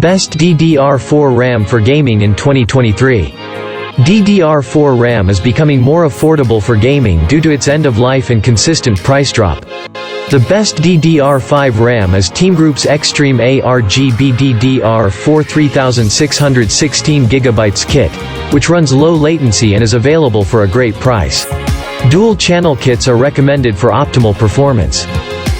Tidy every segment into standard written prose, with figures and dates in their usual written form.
Best DDR4 RAM for gaming in 2023. DDR4 RAM is becoming more affordable for gaming due to its end-of-life and consistent price drop. The best DDR5 RAM is Team Group's Extreme ARGB DDR4 3616GB kit, which runs low latency and is available for a great price. Dual-channel kits are recommended for optimal performance.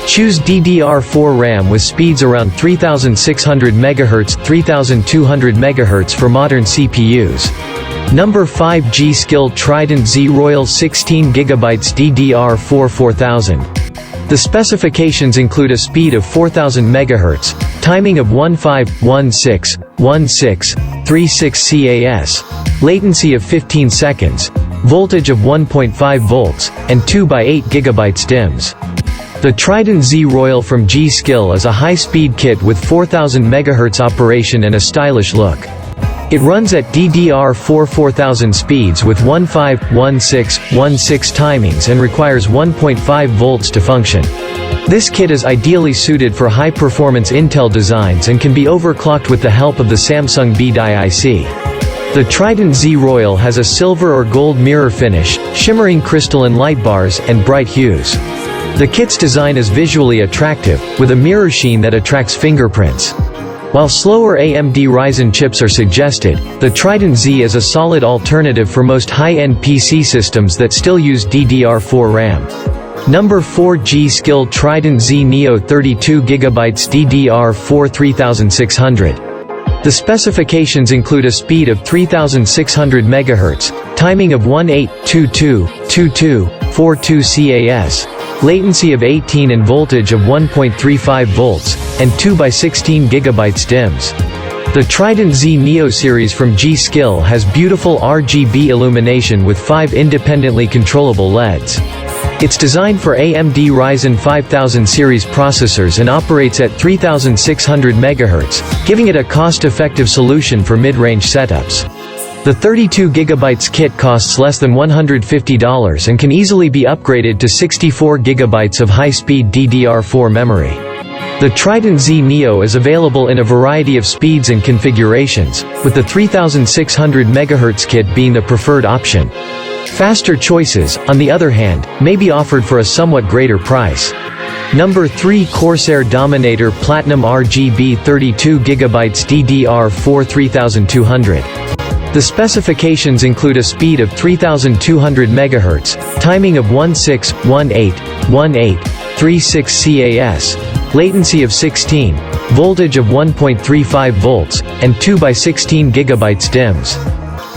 Choose DDR4 RAM with speeds around 3600 MHz, 3200 MHz for modern CPUs. Number 5 G-Skill Trident Z Royal 16GB DDR4 4000. The specifications include a speed of 4000 MHz, timing of 15161636 CAS, latency of 15 seconds, voltage of 1.5 volts, and 2x8 GB DIMMs. The Trident Z Royal from G-Skill is a high-speed kit with 4000 MHz operation and a stylish look. It runs at DDR4 4000 speeds with 151616 timings and requires 1.5 volts to function. This kit is ideally suited for high-performance Intel designs and can be overclocked with the help of the Samsung BDIC. The Trident Z Royal has a silver or gold mirror finish, shimmering crystalline light bars, and bright hues. The kit's design is visually attractive, with a mirror sheen that attracts fingerprints. While slower AMD Ryzen chips are suggested, the Trident Z is a solid alternative for most high-end PC systems that still use DDR4 RAM. Number 4 G-Skill Trident Z Neo 32GB DDR4 3600. The specifications include a speed of 3600 MHz, timing of 18222242 CAS, latency of 18 and voltage of 1.35 volts, and 2x16 GB DIMMs. The Trident Z Neo series from G-Skill has beautiful RGB illumination with 5 independently controllable LEDs. It's designed for AMD Ryzen 5000 series processors and operates at 3600 MHz, giving it a cost-effective solution for mid-range setups. The 32GB kit costs less than $150 and can easily be upgraded to 64GB of high-speed DDR4 memory. The Trident Z Neo is available in a variety of speeds and configurations, with the 3600 MHz kit being the preferred option. Faster choices, on the other hand, may be offered for a somewhat greater price. Number 3 Corsair Dominator Platinum RGB 32GB DDR4 3200. The specifications include a speed of 3200 MHz, timing of 161836 CAS, latency of 16, voltage of 1.35 volts, and 2x16 GB DIMMs.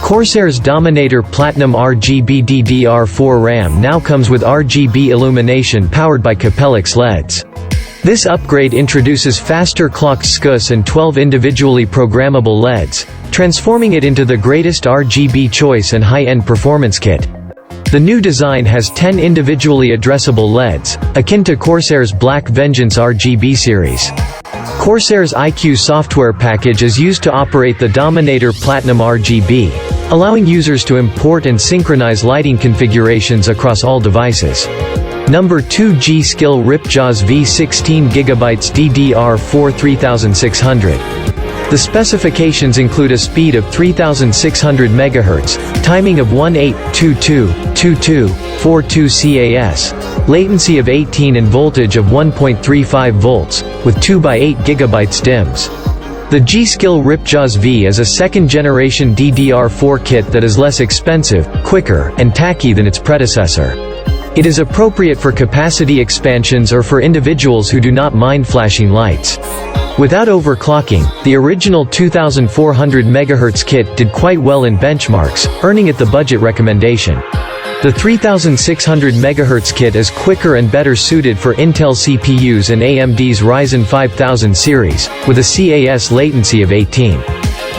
Corsair's Dominator Platinum RGB DDR4 RAM now comes with RGB illumination powered by Capellix LEDs. This upgrade introduces faster clocked SCUS and 12 individually programmable LEDs, transforming it into the greatest RGB choice and high-end performance kit. The new design has 10 individually addressable LEDs, akin to Corsair's Black Vengeance RGB series. Corsair's IQ software package is used to operate the Dominator Platinum RGB, allowing users to import and synchronize lighting configurations across all devices. Number 2 G-Skill Ripjaws V16GB DDR4 3600. The specifications include a speed of 3600 MHz, timing of 18222242 CAS, latency of 18 and voltage of 1.35 volts, with 2x8 GB DIMMs. The G-Skill Ripjaws V is a second-generation DDR4 kit that is less expensive, quicker, and tacky than its predecessor. It is appropriate for capacity expansions or for individuals who do not mind flashing lights. Without overclocking, the original 2400 MHz kit did quite well in benchmarks, earning it the budget recommendation. The 3600 MHz kit is quicker and better suited for Intel CPUs and AMD's Ryzen 5000 series, with a CAS latency of 18.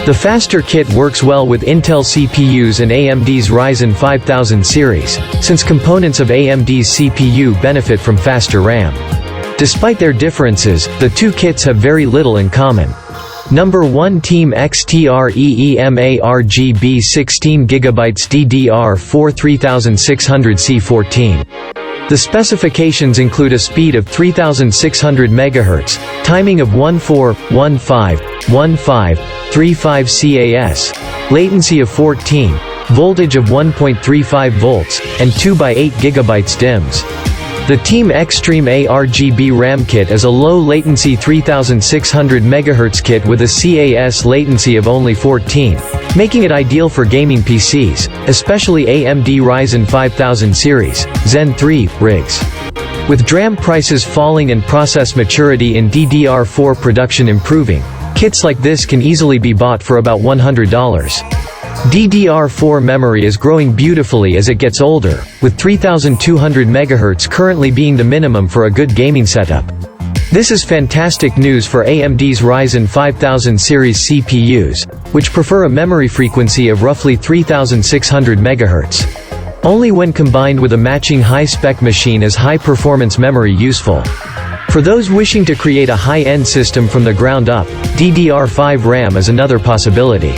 The faster kit works well with Intel CPUs and AMD's Ryzen 5000 series, since components of AMD's CPU benefit from faster RAM. Despite their differences, the two kits have very little in common. Number 1 Team XTREEMA RGB 16GB DDR4 3600 C14. The specifications include a speed of 3600 MHz, timing of 14-15-15-35 CAS, latency of 14, voltage of 1.35 volts, and 2x8 GB DIMMs. The Team Extreme ARGB RAM kit is a low-latency 3600 MHz kit with a CAS latency of only 14, making it ideal for gaming PCs, especially AMD Ryzen 5000 series, Zen 3, rigs. With DRAM prices falling and process maturity in DDR4 production improving, kits like this can easily be bought for about $100. DDR4 memory is growing beautifully as it gets older, with 3200 MHz currently being the minimum for a good gaming setup. This is fantastic news for AMD's Ryzen 5000 series CPUs, which prefer a memory frequency of roughly 3600 MHz. Only when combined with a matching high-spec machine is high-performance memory useful. For those wishing to create a high-end system from the ground up, DDR5 RAM is another possibility.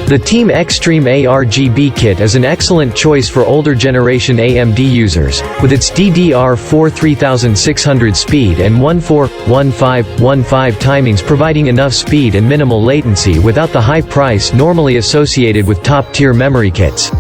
The Team Extreme ARGB kit is an excellent choice for older generation AMD users, with its DDR4 3600 speed and 14-15-15 timings providing enough speed and minimal latency without the high price normally associated with top-tier memory kits.